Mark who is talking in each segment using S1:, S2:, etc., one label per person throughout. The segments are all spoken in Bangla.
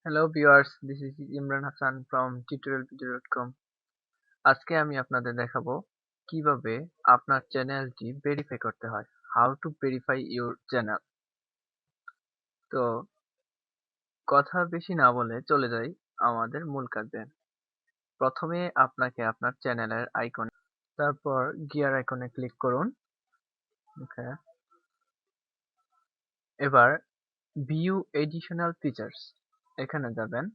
S1: Hello viewers, this is Imran Hasan from tutorialvideo.com। আজকে আমি আপনাদের দেখাবো কিভাবে আপনার চ্যানেলটি ভেরিফাই করতে হয়। How to verify your channel. তো কথা বেশি না বলে চলে যাই আমাদের মূল কাজে। প্রথমে আপনাকে আপনার চ্যানেলের আইকন, তারপর গিয়ার আইকনে ক্লিক করুন। ওকে, এবার ভিউ এডিশনাল ফিচার্স এখানে যাবেন।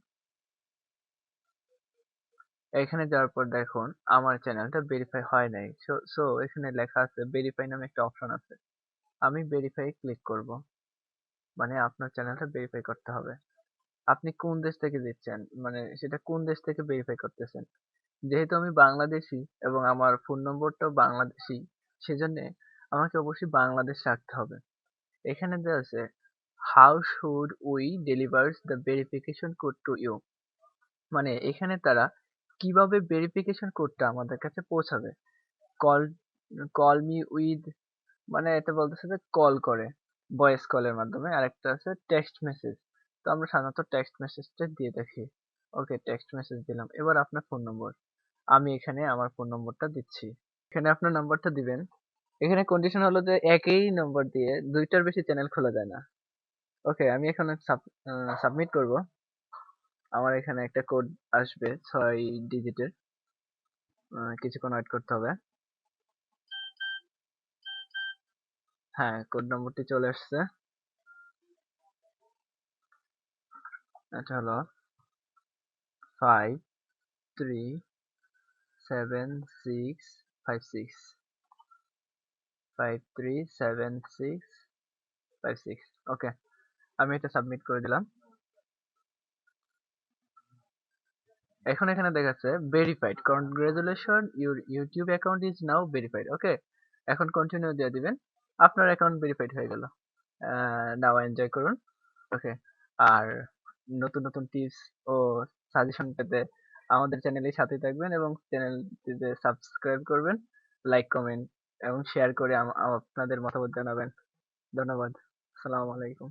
S1: এখানে যাওয়ার পর দেখুন আমার চ্যানেলটা ভেরিফাই হয় নাই। সো এখানে লেখা আছে ভেরিফাই নামে একটা অপশন আছে। আমি ভেরিফাই ক্লিক করব। মানে আপনার চ্যানেলটা ভেরিফাই করতে হবে। আপনি কোন দেশ থেকে দিচ্ছেন, মানে সেটা কোন দেশ থেকে ভেরিফাই করতেছেন। যেহেতু আমি বাংলাদেশী এবং আমার ফোন নম্বরটাও বাংলাদেশী, সেজন্য আমাকে অবশ্যই বাংলাদেশ রাখতে হবে। এখানে দেওয়া আছে how should we delivers the verification code to you. মানে এখানে তারা কিভাবে ভেরিফিকেশন কোডটা আমাদের কাছে পৌঁছাবে। কল কল মি উইথ, মানে এটা বলতেছে যে কল করে ভয়েস কলের মাধ্যমে, আর একটা আছে টেক্সট মেসেজ। তো আমরা সাধারণত টেক্সট মেসেজটা দিয়ে দেখি। ওকে, টেক্সট মেসেজ দিলাম। এবার আপনার ফোন নম্বর, আমি এখানে আমার ফোন নম্বরটা দিচ্ছি। এখানে আপনার নাম্বারটা দিবেন। এখানে কন্ডিশন হলো যে একই নম্বর দিয়ে দুইটার বেশি চ্যানেল খোলা যায় না। ওকে, আমি এখন সাবমিট করব। আমার এখানে একটা কোড আসবে 6 ডিজিটের। কিছুক্ষণ ওয়েট করতে হবে। হ্যাঁ, কোড নম্বরটি চলে আসছে। এটা হলো 537656 537656। ওকে, আমি এটা সাবমিট করে দিলাম। এখন এখানে দেখাচ্ছে verified, congratulation your YouTube account is now verified. Okay, এখন কন্টিনিউ দিয়ে দিবেন। আপনার অ্যাকাউন্ট ভেরিফাইড হয়ে গেল। নাও এনজয় করুন। ওকে, আর নতুন নতুন টিপস ও সাজেশন পেতে আমাদের চ্যানেলের সাথে থাকবেন এবং চ্যানেলটিতে সাবস্ক্রাইব করবেন, লাইক, কমেন্ট এবং শেয়ার করে আপনাদের মতামত জানাবেন। ধন্যবাদ। আসসালামু আলাইকুম।